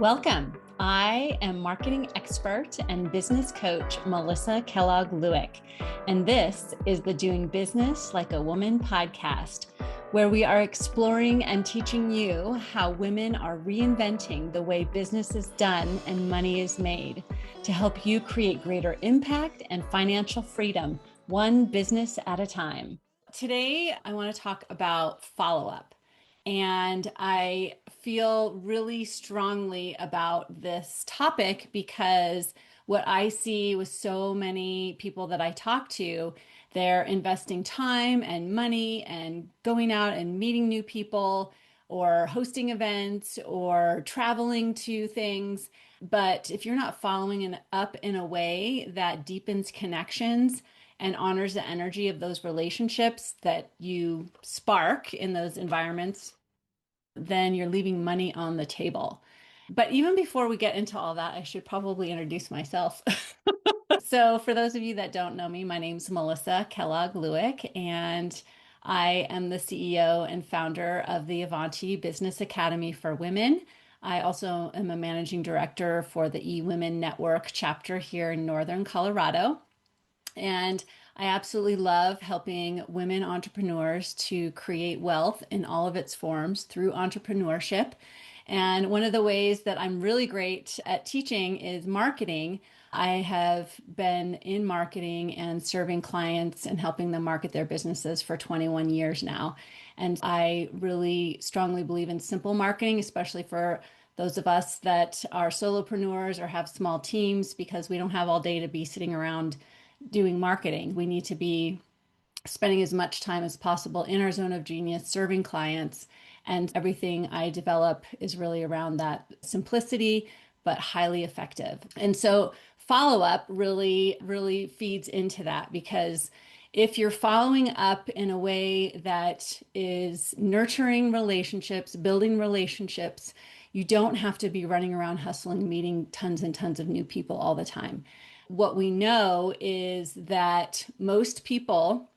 Welcome. I am marketing expert and business coach Melissa Kellogg-Lewick, and this is the Doing Business Like a Woman podcast, where we are exploring and teaching you how women are reinventing the way business is done and money is made to help you create greater impact and financial freedom, one business at a time. Today, I want to talk about follow-up. And I feel really strongly about this topic because what I see with so many people that I talk to, they're investing time and money and going out and meeting new people or hosting events or traveling to things. But if you're not following it up in a way that deepens connections and honors the energy of those relationships that you spark in those environments, then you're leaving money on the table. But even before we get into all that, I should probably introduce myself. So, for those of you that don't know me, my name's Melissa Kellogg-Lewick, and I am the CEO and founder of the Avanti Business Academy for Women. I also am a managing director for the eWomen Network chapter here in Northern Colorado. And I absolutely love helping women entrepreneurs to create wealth in all of its forms through entrepreneurship. And one of the ways that I'm really great at teaching is marketing. I have been in marketing and serving clients and helping them market their businesses for 21 years now. And I really strongly believe in simple marketing, especially for those of us that are solopreneurs or have small teams, because we don't have all day to be sitting around doing marketing. We need to be spending as much time as possible in our zone of genius, serving clients. And everything I develop is really around that simplicity, but highly effective. And so follow up really feeds into that, because if you're following up in a way that is nurturing relationships, building relationships, you don't have to be running around hustling, meeting tons and tons of new people all the time. What we know is that most people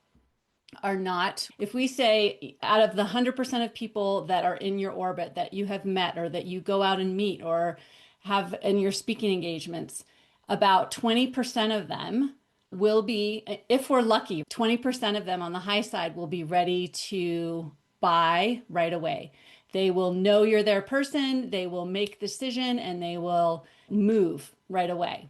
are not, if we say out of the 100% of people that are in your orbit that you have met or that you go out and meet or have in your speaking engagements, about 20% of them will be, if we're lucky, 20% of them on the high side will be ready to buy right away. They will know you're their person, they will make the decision, and they will move right away.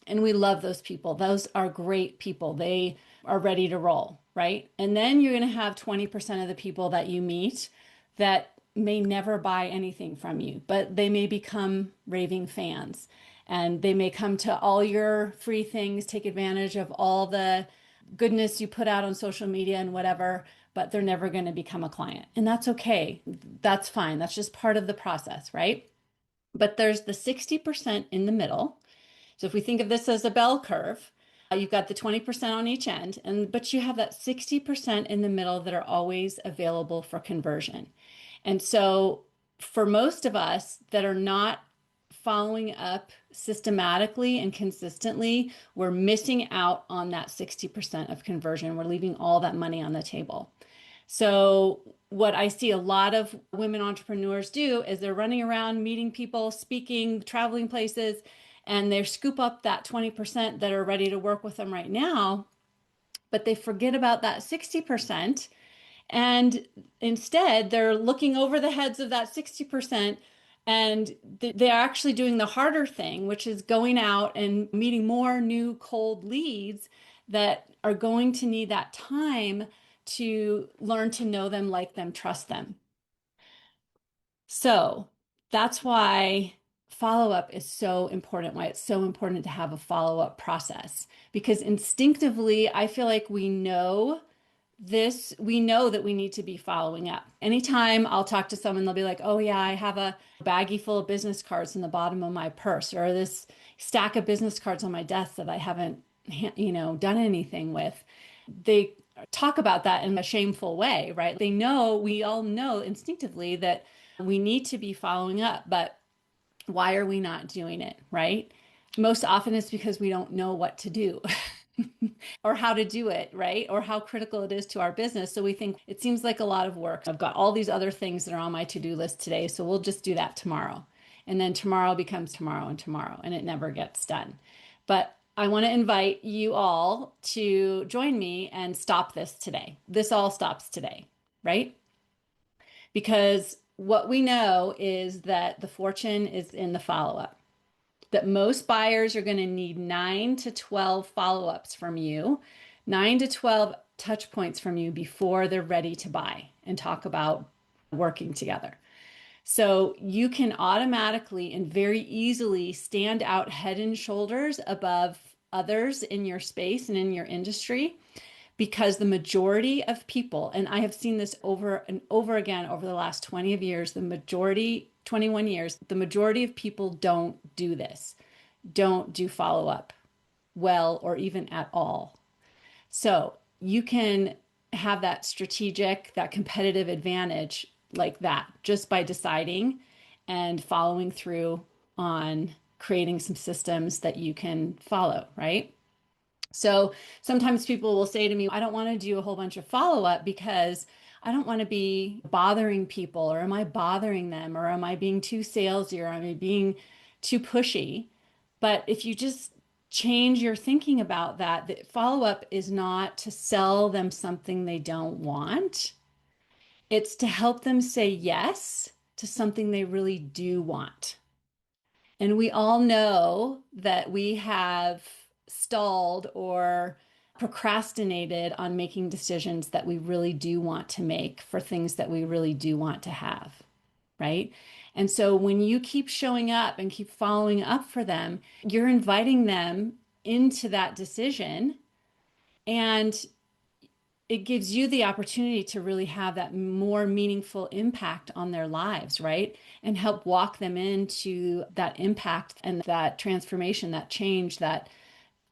And we love those people. Those are great people. They are ready to roll, right? And then you're going to have 20% of the people that you meet that may never buy anything from you, but they may become raving fans. And they may come to all your free things, take advantage of all the goodness you put out on social media and whatever, but they're never going to become a client. And that's okay. That's fine. That's just part of the process, right? But there's the 60% in the middle. So if we think of this as a bell curve, you've got the 20% on each end, but you have that 60% in the middle that are always available for conversion. And so for most of us that are not following up systematically and consistently, we're missing out on that 60% of conversion. We're leaving all that money on the table. So what I see a lot of women entrepreneurs do is they're running around meeting people, speaking, traveling places, and they scoop up that 20% that are ready to work with them right now, but they forget about that 60%. And instead, they're looking over the heads of that 60%, and they're actually doing the harder thing, which is going out and meeting more new cold leads that are going to need that time to learn to know them, like them, trust them. So that's why follow-up is so important, why it's so important to have a follow-up process. Because instinctively, I feel like we know this, we know that we need to be following up. Anytime I'll talk to someone, they'll be like, oh yeah, I have a baggie full of business cards in the bottom of my purse, or this stack of business cards on my desk that I haven't, done anything with. They talk about that in a shameful way, right? They know, we all know instinctively that we need to be following up, but why are we not doing it, right? Most often it's because we don't know what to do or how to do it, right? Or how critical it is to our business. So we think it seems like a lot of work. I've got all these other things that are on my to-do list today, so we'll just do that tomorrow. And then tomorrow becomes tomorrow and tomorrow, and it never gets done. But I want to invite you all to join me and stop this today. This all stops today, right? Because what we know is that the fortune is in the follow-up, that most buyers are going to need 9 to 12 follow-ups from you, 9 to 12 touch points from you before they're ready to buy and talk about working together. So you can automatically and very easily stand out head and shoulders above others in your space and in your industry, because the majority of people, and I have seen this over and over again over the last 20 years, 21 years, the majority of people don't do this, don't do follow up well or even at all. So you can have that strategic, that competitive advantage like that just by deciding and following through on creating some systems that you can follow, right? So sometimes people will say to me, I don't want to do a whole bunch of follow up because I don't want to be bothering people, or am I bothering them, or am I being too salesy, or am I being too pushy? But if you just change your thinking about that, the follow up is not to sell them something they don't want. It's to help them say yes to something they really do want. And we all know that we have stalled or procrastinated on making decisions that we really do want to make for things that we really do want to have, right? And so when you keep showing up and keep following up for them, you're inviting them into that decision, and it gives you the opportunity to really have that more meaningful impact on their lives, right? And help walk them into that impact and that transformation, that change, that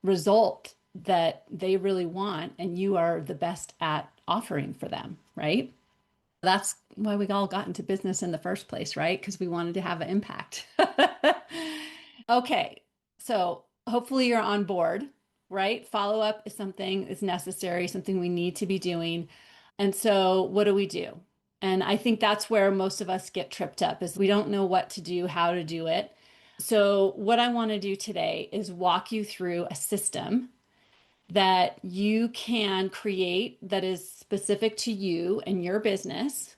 result that they really want, and you are the best at offering for them, right? That's why we all got into business in the first place, right? Because we wanted to have an impact. Okay, so hopefully you're on board, right? Follow up is something is necessary, something we need to be doing. And so what do we do? And I think that's where most of us get tripped up, is we don't know what to do, how to do it. So what I want to do today is walk you through a system that you can create that is specific to you and your business,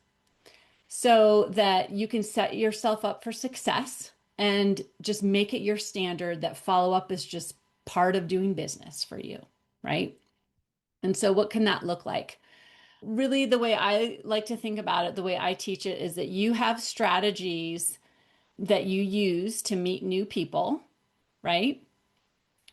so that you can set yourself up for success and just make it your standard that follow up is just part of doing business for you, right? And so what can that look like? Really, the way I like to think about it, the way I teach it, is that you have strategies that you use to meet new people, right?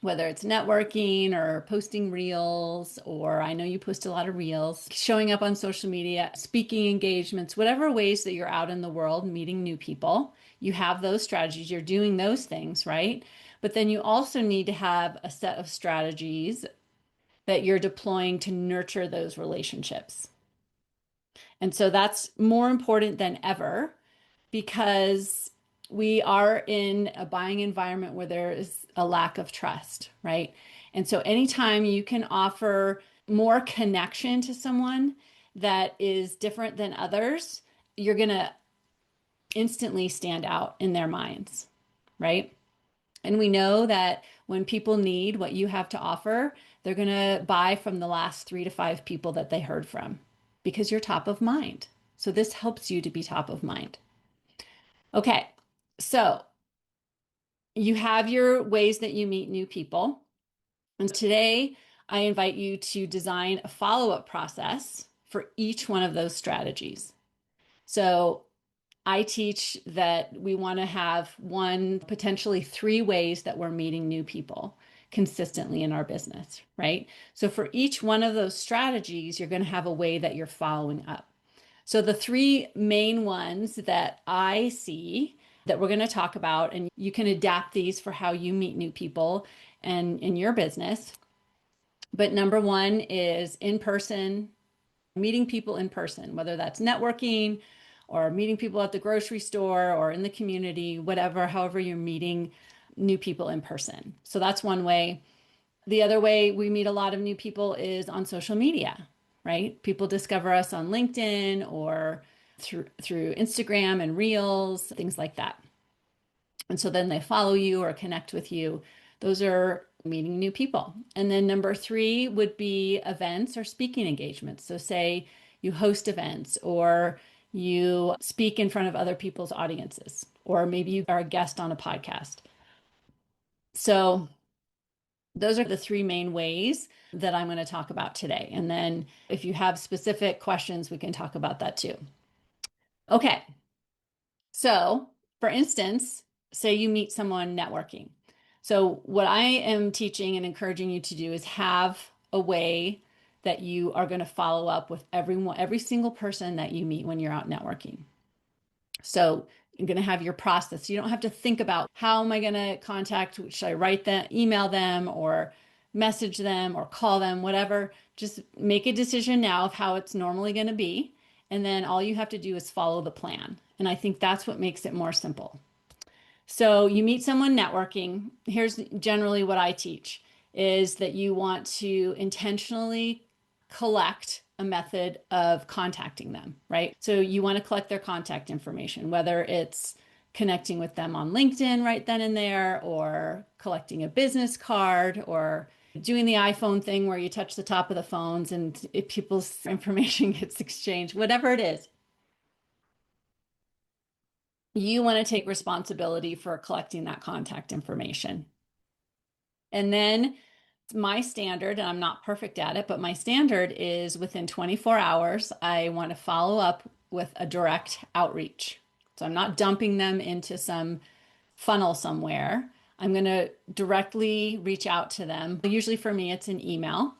Whether it's networking or posting reels, or I know you post a lot of reels, showing up on social media, speaking engagements, whatever ways that you're out in the world meeting new people, you have those strategies, you're doing those things, right? But then you also need to have a set of strategies that you're deploying to nurture those relationships. And so that's more important than ever, because we are in a buying environment where there is a lack of trust, right? And so anytime you can offer more connection to someone that is different than others, you're going to instantly stand out in their minds, right? And we know that when people need what you have to offer, they're going to buy from the last 3 to 5 people that they heard from, because you're top of mind. So this helps you to be top of mind. Okay, so you have your ways that you meet new people. And today I invite you to design a follow-up process for each one of those strategies. So I teach that we want to have 1, potentially 3 ways that we're meeting new people consistently in our business, right? So for each one of those strategies, you're going to have a way that you're following up. So the 3 main ones that I see that we're going to talk about, and you can adapt these for how you meet new people and in your business. But number 1 is in person, meeting people in person, whether that's networking or meeting people at the grocery store or in the community, whatever, however you're meeting new people in person. So that's one way. The other way we meet a lot of new people is on social media, right? People discover us on LinkedIn or through Instagram and Reels, things like that. And so then they follow you or connect with you. Those are meeting new people. And then number three would be events or speaking engagements. So, say you host events or you speak in front of other people's audiences, or maybe you are a guest on a podcast. So, those are the three main ways that I'm going to talk about today. And then if you have specific questions, we can talk about that too. Okay. So, for instance, say you meet someone networking. So, what I am teaching and encouraging you to do is have a way that you are going to follow up with everyone, every single person that you meet when you're out networking. So, you're going to have your process. You don't have to think about how am I going to contact, should I write them, email them, or message them, or call them, whatever. Just make a decision now of how it's normally going to be. And then all you have to do is follow the plan. And I think that's what makes it more simple. So you meet someone networking. Here's generally what I teach is that you want to intentionally collect a method of contacting them, right? So you want to collect their contact information, whether it's connecting with them on LinkedIn right then and there, or collecting a business card, or doing the iPhone thing where you touch the top of the phones and people's information gets exchanged, whatever it is. You want to take responsibility for collecting that contact information. And then my standard, and I'm not perfect at it, but my standard is within 24 hours, I want to follow up with a direct outreach. So I'm not dumping them into some funnel somewhere. I'm going to directly reach out to them. Usually for me, it's an email,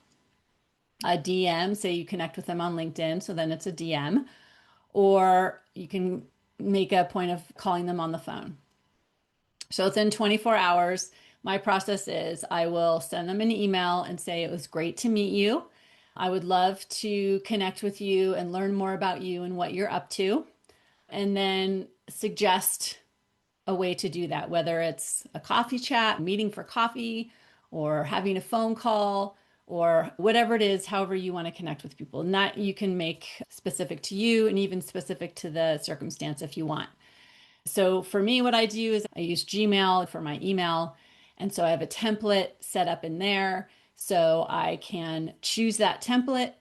a DM, say you connect with them on LinkedIn, so then it's a DM, or you can make a point of calling them on the phone. So within 24 hours, my process is I will send them an email and say, it was great to meet you. I would love to connect with you and learn more about you and what you're up to. And then suggest a way to do that, whether it's a coffee chat, meeting for coffee, or having a phone call, or whatever it is, however you want to connect with people. And that you can make specific to you and even specific to the circumstance if you want. So for me, what I do is I use Gmail for my email. And so I have a template set up in there. So I can choose that template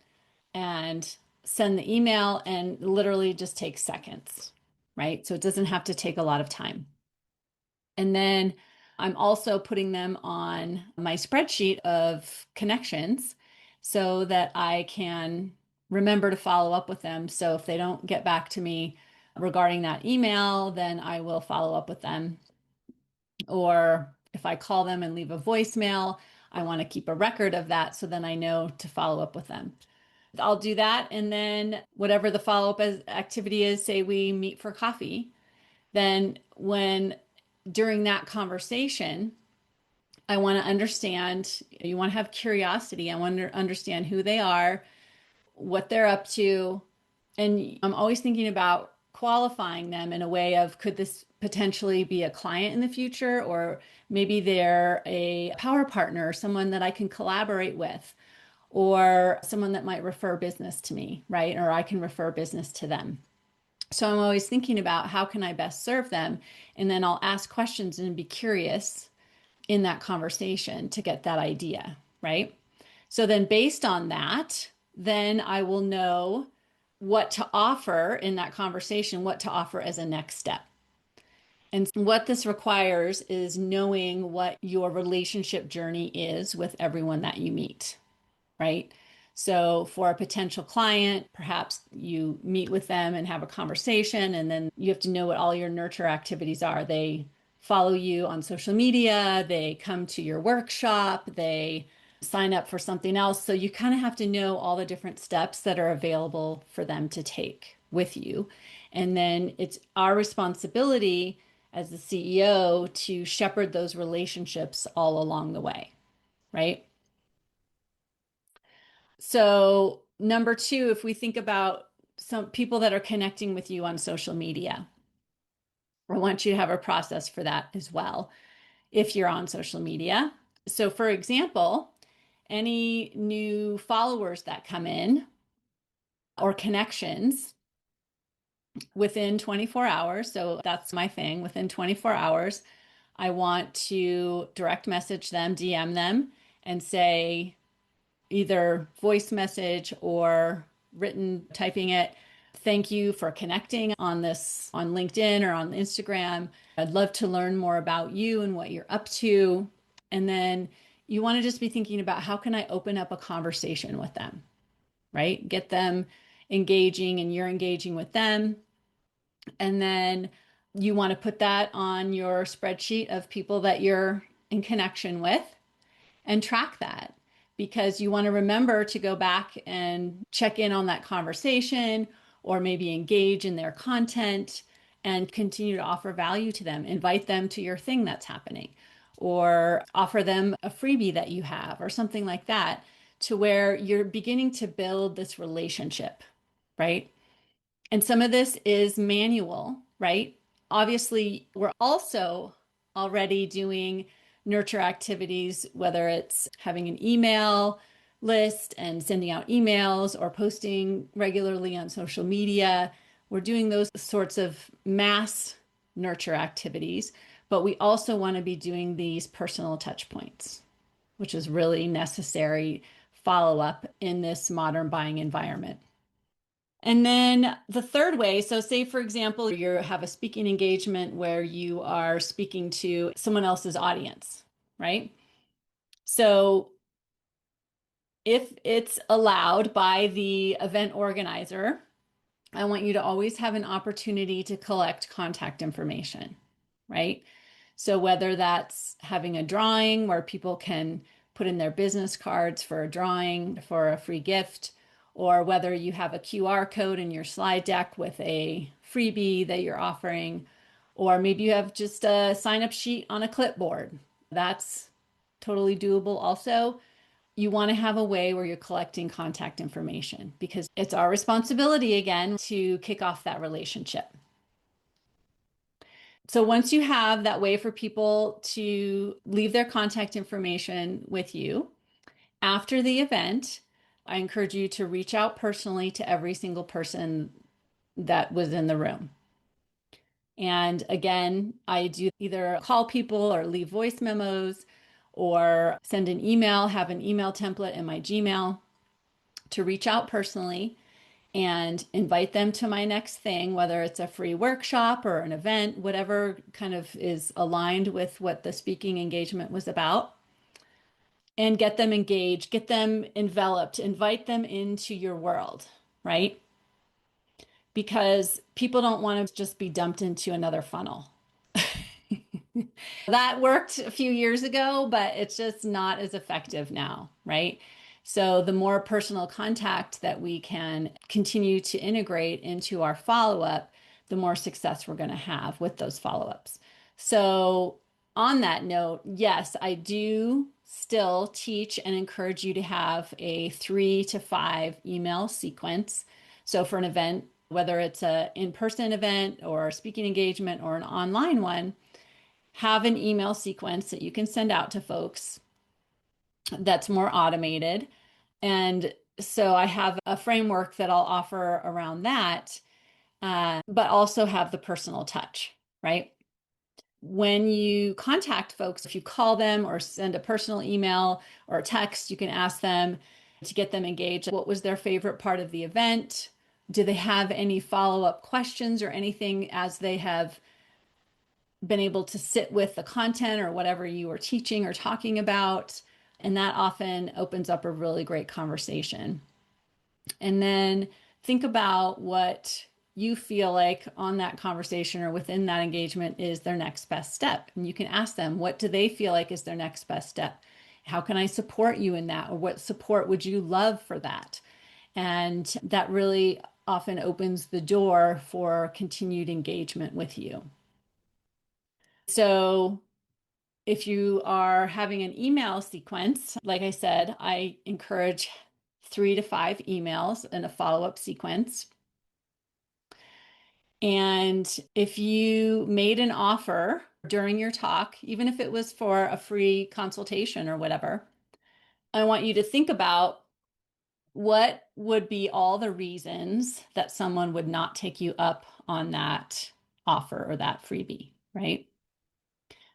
and send the email, and literally just takes seconds, right? So it doesn't have to take a lot of time. And then I'm also putting them on my spreadsheet of connections so that I can remember to follow up with them. So if they don't get back to me regarding that email, then I will follow up with them. Or if I call them and leave a voicemail, I want to keep a record of that so then I know to follow up with them. I'll do that. And then whatever the follow up activity is, say we meet for coffee, then when during that conversation, I want to understand, you want to have curiosity. I want to understand who they are, what they're up to. And I'm always thinking about qualifying them in a way of, could this potentially be a client in the future? Or maybe they're a power partner, someone that I can collaborate with, or someone that might refer business to me, right? Or I can refer business to them. So I'm always thinking about how can I best serve them? And then I'll ask questions and be curious in that conversation to get that idea, right? So then based on that, then I will know what to offer in that conversation, what to offer as a next step. And what this requires is knowing what your relationship journey is with everyone that you meet, right? So for a potential client, perhaps you meet with them and have a conversation, and then you have to know what all your nurture activities are. They follow you on social media, they come to your workshop, they sign up for something else. So you kind of have to know all the different steps that are available for them to take with you. And then it's our responsibility as the CEO to shepherd those relationships all along the way, right? So, number two, if we think about some people that are connecting with you on social media, I want you to have a process for that as well if you're on social media. So, for example, any new followers that come in or connections, within 24 hours. So that's my thing. Within 24 hours, I want to direct message them, DM them, and say either voice message or written typing it. Thank you for connecting on this on LinkedIn or on Instagram. I'd love to learn more about you and what you're up to. And then you want to just be thinking about how can I open up a conversation with them, right? Get them engaging and you're engaging with them. And then you want to put that on your spreadsheet of people that you're in connection with and track that because you want to remember to go back and check in on that conversation or maybe engage in their content and continue to offer value to them. Invite them to your thing that's happening or offer them a freebie that you have or something like that to where you're beginning to build this relationship, right? And some of this is manual, right? Obviously, we're also already doing nurture activities, whether it's having an email list and sending out emails or posting regularly on social media. We're doing those sorts of mass nurture activities, but we also want to be doing these personal touch points, which is really necessary follow up in this modern buying environment. And then the third way, so say for example, you have a speaking engagement where you are speaking to someone else's audience, right? So if it's allowed by the event organizer, I want you to always have an opportunity to collect contact information, right? So whether that's having a drawing where people can put in their business cards for a drawing for a free gift, or whether you have a QR code in your slide deck with a freebie that you're offering, or maybe you have just a sign up sheet on a clipboard. That's totally doable also. You want to have a way where you're collecting contact information because it's our responsibility again to kick off that relationship. So once you have that way for people to leave their contact information with you, after the event, I encourage you to reach out personally to every single person that was in the room. And again, I do either call people or leave voice memos or send an email, have an email template in my Gmail to reach out personally and invite them to my next thing, whether it's a free workshop or an event, whatever kind of is aligned with what the speaking engagement was about, and get them engaged, get them enveloped, invite them into your world, right? Because people don't want to just be dumped into another funnel. That worked a few years ago, but it's just not as effective now, right? So the more personal contact that we can continue to integrate into our follow-up, the more success we're going to have with those follow-ups. So on that note, yes, I do still teach and encourage you to have a 3 to 5 email sequence. So for an event, whether it's an in-person event or a speaking engagement or an online one, have an email sequence that you can send out to folks that's more automated. And so I have a framework that I'll offer around that, but also have the personal touch, right? When you contact folks, if you call them or send a personal email or a text, you can ask them to get them engaged. What was their favorite part of the event? Do they have any follow-up questions or anything as they have been able to sit with the content or whatever you were teaching or talking about? And that often opens up a really great conversation. And then think about what you feel like on that conversation or within that engagement is their next best step. And you can ask them, what do they feel like is their next best step? How can I support you in that? Or what support would you love for that? And that really often opens the door for continued engagement with you. So if you are having an email sequence, like I said, I encourage 3 to 5 emails in a follow-up sequence. And if you made an offer during your talk, even if it was for a free consultation or whatever, I want you to think about what would be all the reasons that someone would not take you up on that offer or that freebie, right?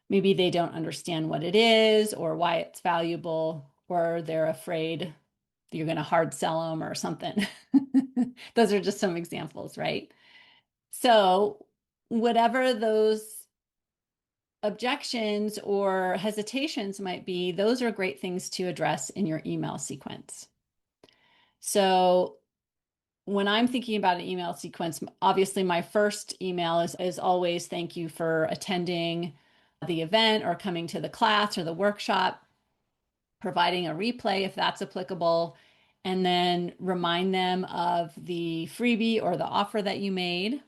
Maybe they don't understand what it is or why it's valuable, or they're afraid you're going to hard sell them or something. Those are just some examples, right? So, whatever those objections or hesitations might be, those are great things to address in your email sequence. So, when I'm thinking about an email sequence, obviously my first email is always thank you for attending the event or coming to the class or the workshop, providing a replay if that's applicable, and then remind them of the freebie or the offer that you made,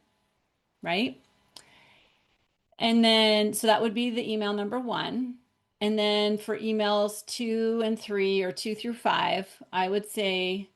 right? And then, so that would be the email number one. And then for emails 2 and 3 or 2 through 5, I would say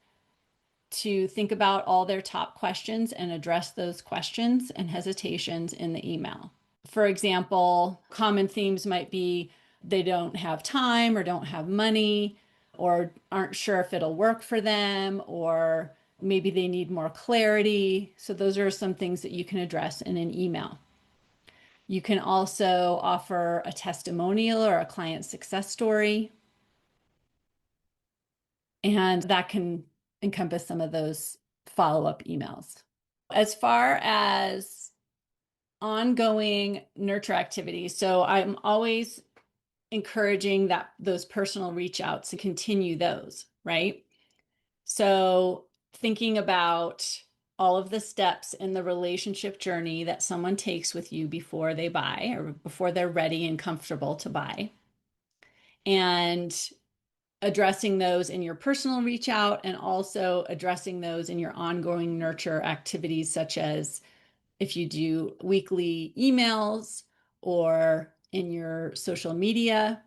to think about all their top questions and address those questions and hesitations in the email. For example, common themes might be they don't have time or don't have money or aren't sure if it'll work for them, or maybe they need more clarity. So those are some things that you can address in an email. You can also offer a testimonial or a client success story, and that can encompass some of those follow-up emails. As far as ongoing nurture activities, so I'm always encouraging that those personal reach outs to continue those, right? So thinking about all of the steps in the relationship journey that someone takes with you before they buy or before they're ready and comfortable to buy, and addressing those in your personal reach out and also addressing those in your ongoing nurture activities, such as if you do weekly emails or in your social media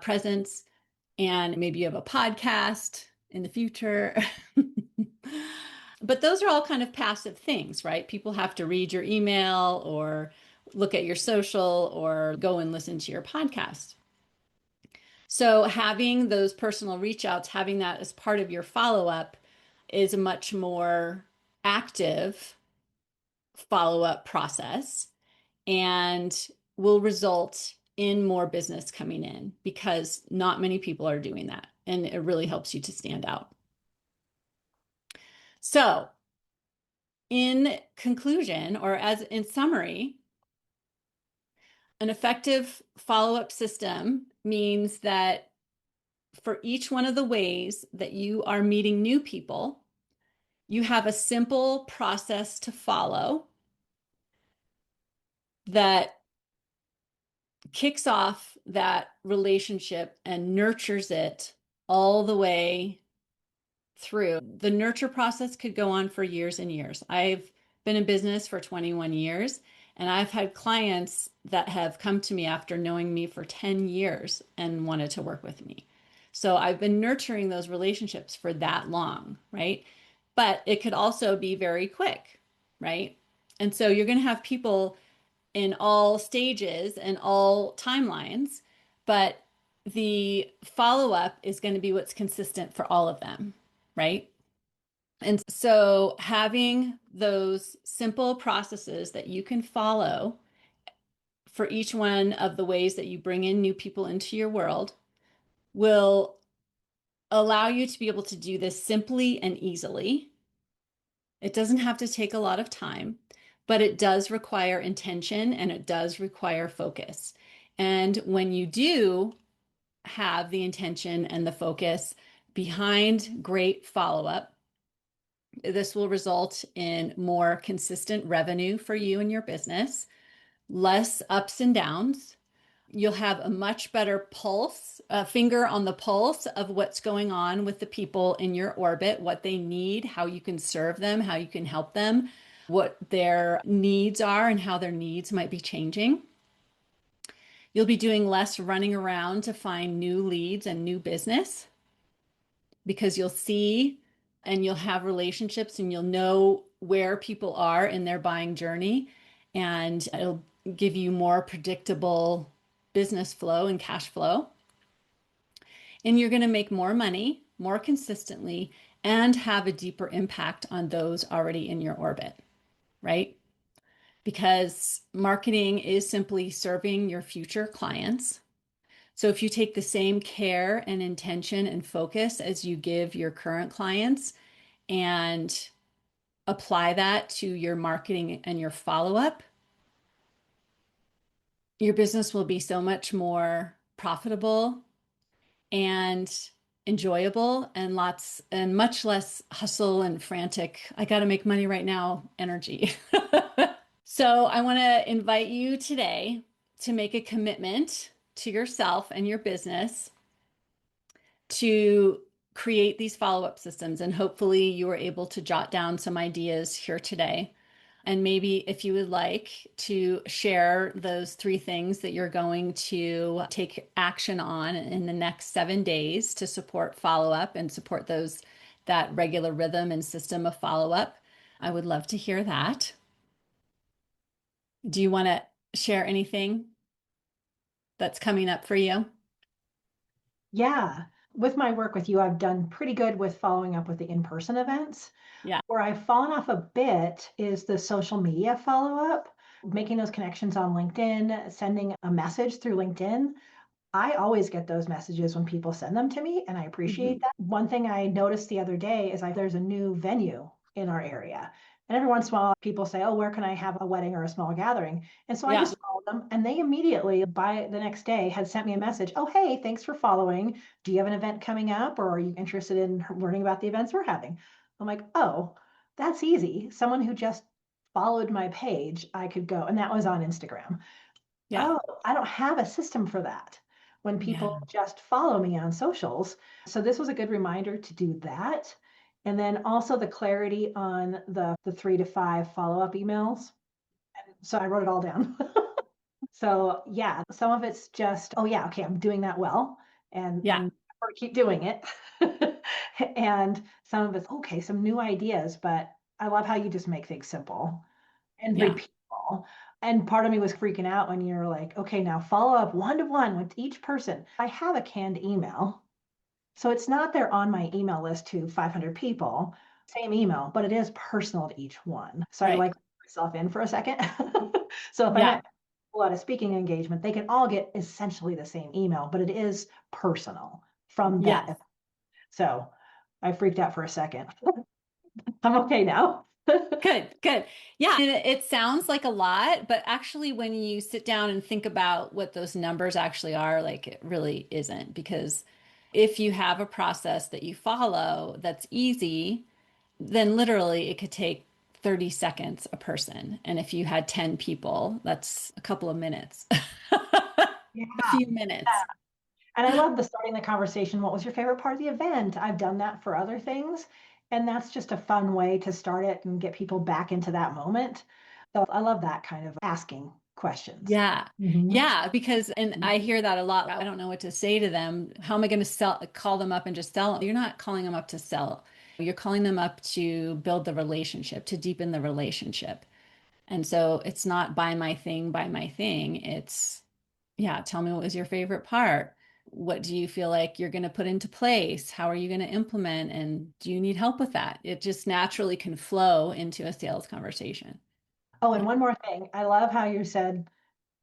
presence, and maybe you have a podcast in the future. But those are all kind of passive things, right? People have to read your email or look at your social or go and listen to your podcast. So having those personal reach outs, having that as part of your follow-up is a much more active follow-up process and will result in more business coming in because not many people are doing that. And it really helps you to stand out. So, in conclusion, or as in summary, an effective follow-up system means that for each one of the ways that you are meeting new people, you have a simple process to follow that kicks off that relationship and nurtures it all the way through. The nurture process could go on for years and years. I've been in business for 21 years, and I've had clients that have come to me after knowing me for 10 years and wanted to work with me. So I've been nurturing those relationships for that long, right? But it could also be very quick, right? And so you're going to have people in all stages and all timelines, but the follow up is going to be what's consistent for all of them, right? And so having those simple processes that you can follow for each one of the ways that you bring in new people into your world will allow you to be able to do this simply and easily. It doesn't have to take a lot of time, but it does require intention and it does require focus. And when you do have the intention and the focus behind great follow-up, this will result in more consistent revenue for you and your business, less ups and downs. You'll have a much better pulse, a finger on the pulse of what's going on with the people in your orbit, what they need, how you can serve them, how you can help them, what their needs are, and how their needs might be changing. You'll be doing less running around to find new leads and new business because you'll see and you'll have relationships and you'll know where people are in their buying journey, and it'll give you more predictable business flow and cash flow. And you're going to make more money more consistently and have a deeper impact on those already in your orbit. right? Because marketing is simply serving your future clients. So if you take the same care and intention and focus as you give your current clients and apply that to your marketing and your follow-up, your business will be so much more profitable and enjoyable and lots and much less hustle and frantic, I got to make money right now energy. So I want to invite you today to make a commitment to yourself and your business to create these follow-up systems. And hopefully you were able to jot down some ideas here today. And maybe if you would like to share those three things that you're going to take action on in the next 7 days to support follow-up and support that regular rhythm and system of follow-up, I would love to hear that. Do you want to share anything that's coming up for you? Yeah. With my work with you, I've done pretty good with following up with the in-person events. Yeah. Where I've fallen off a bit is the social media follow-up, making those connections on LinkedIn, sending a message through LinkedIn. I always get those messages when people send them to me, and I appreciate Mhm. that. One thing I noticed the other day is there's a new venue in our area. And every once in a while, people say, oh, where can I have a wedding or a small gathering? And so I Yeah. just followed them, and they immediately, by the next day, had sent me a message. Oh, hey, thanks for following. Do you have an event coming up, or are you interested in learning about the events we're having? I'm like, oh, that's easy. Someone who just followed my page, I could go, and that was on Instagram. Yeah. Oh, I don't have a system for that when Yeah. people just follow me on socials. So this was a good reminder to do that. And then also the clarity on the 3 to 5 follow-up emails. So I wrote it all down. So yeah, some of it's just, oh yeah, okay, I'm doing that well. Yeah. And or keep doing it. And some of it's okay, some new ideas, but I love how you just make things simple and Yeah. repeatable. And part of me was freaking out when you're like, okay, now follow up 1 to 1 with each person. I have a canned email. So it's not there on my email list to 500 people, same email, but it is personal to each one. So I Right. like myself in for a second. So if I'm Yeah. at a lot of speaking engagement, they can all get essentially the same email, but it is personal from that Yes. event. So I freaked out for a second. I'm okay now. Good, good. Yeah, and it sounds like a lot, but actually, when you sit down and think about what those numbers actually are, like it really isn't. Because if you have a process that you follow that's easy, then literally it could take 30 seconds a person. And if you had 10 people, that's a couple of minutes, Yeah. a few minutes. And I love the starting the conversation. What was your favorite part of the event? I've done that for other things. And that's just a fun way to start it and get people back into that moment. So I love that kind of asking questions. Yeah. Mhm. Yeah, because and I hear that a lot. I don't know what to say to them. How am I going to call them up and just sell them? You're not calling them up to sell. You're calling them up to build the relationship, to deepen the relationship. And so it's not buy my thing. It's, yeah, tell me what was your favorite part? What do you feel like you're going to put into place? How are you going to implement? And do you need help with that? It just naturally can flow into a sales conversation. Oh, and Yeah. one more thing. I love how you said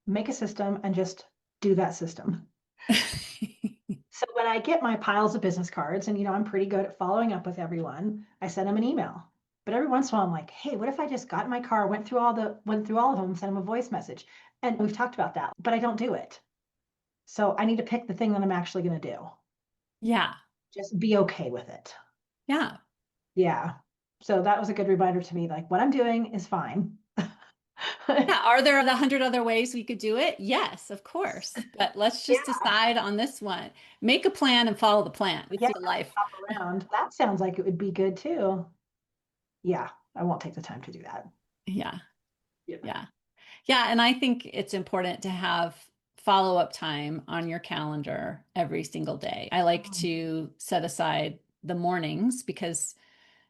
make a system and just do that system. So when I get my piles of business cards, and I'm pretty good at following up with everyone, I send them an email. But every once in a while, I'm like, hey, what if I just got in my car, went through all of them, sent them a voice message? And we've talked about that, but I don't do it. So I need to pick the thing that I'm actually going to do. Yeah. Just be okay with it. Yeah. Yeah. So that was a good reminder to me. Like what I'm doing is fine. Yeah, are there 100 other ways we could do it? Yes, of course. But let's Yeah. just decide on this one. Make a plan and follow the plan. It's Yeah. your life. Hop around. That sounds like it would be good too. Yeah. I won't take the time to do that. Yeah, Yeah. yeah. Yeah, and I think it's important to have follow-up time on your calendar every single day. I like to set aside the mornings because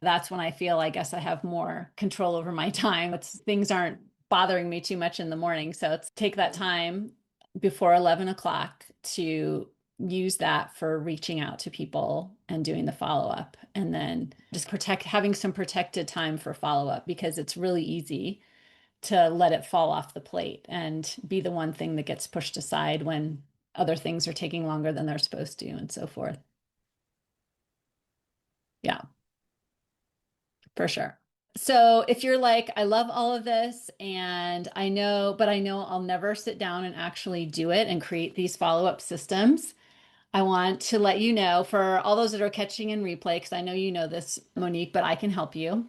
that's when I feel, I guess, I have more control over my time. Things aren't bothering me too much in the morning. So it's take that time before 11 o'clock to use that for reaching out to people and doing the follow-up, and then just having some protected time for follow-up, because it's really easy to let it fall off the plate and be the one thing that gets pushed aside when other things are taking longer than they're supposed to, and so forth. Yeah, for sure. So if you're like, I love all of this and but I know I'll never sit down and actually do it and create these follow-up systems, I want to let you know, for all those that are catching in replay, because I know you know this, Monique, but I can help you.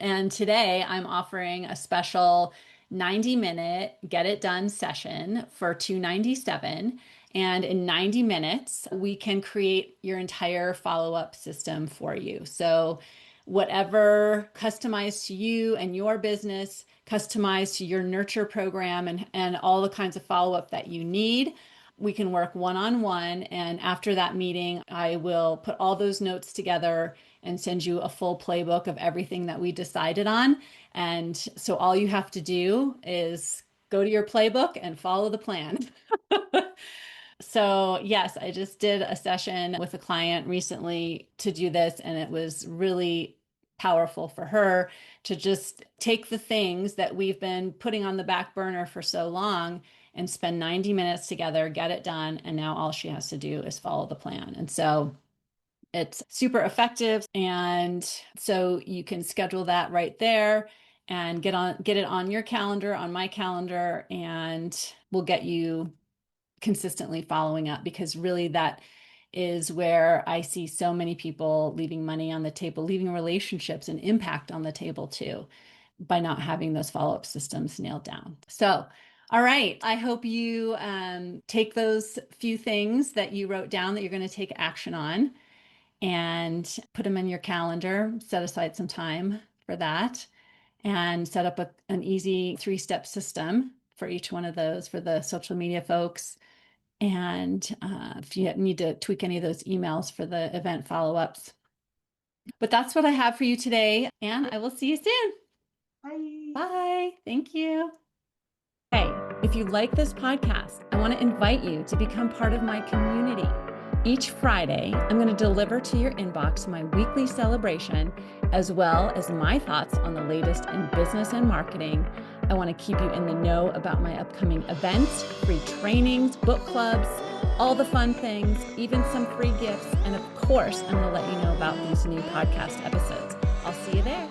And today I'm offering a special 90-minute get it done session for $297. And in 90 minutes, we can create your entire follow-up system for you. So whatever customized to you and your business, customized to your nurture program, and all the kinds of follow-up that you need, we can work one-on-one. And after that meeting, I will put all those notes together and send you a full playbook of everything that we decided on. And so all you have to do is go to your playbook and follow the plan. So yes, I just did a session with a client recently to do this, and it was really powerful for her to just take the things that we've been putting on the back burner for so long and spend 90 minutes together, get it done, and now all she has to do is follow the plan. And so it's super effective. And so you can schedule that right there and get it on your calendar, on my calendar, and we'll get you consistently following up, because really that is where I see so many people leaving money on the table, leaving relationships and impact on the table too, by not having those follow-up systems nailed down. So, all right, I hope you take those few things that you wrote down that you're going to take action on and put them in your calendar, set aside some time for that, and set up an easy 3-step system for each one of those for the social media folks. And if you need to tweak any of those emails for the event follow-ups. But that's what I have for you today, and I will see you soon. Bye. Bye. Thank you. Hey, if you like this podcast, I want to invite you to become part of my community. Each Friday, I'm going to deliver to your inbox my weekly celebration, as well as my thoughts on the latest in business and marketing. I want to keep you in the know about my upcoming events, free trainings, book clubs, all the fun things, even some free gifts. And of course, I'm going to let you know about these new podcast episodes. I'll see you there.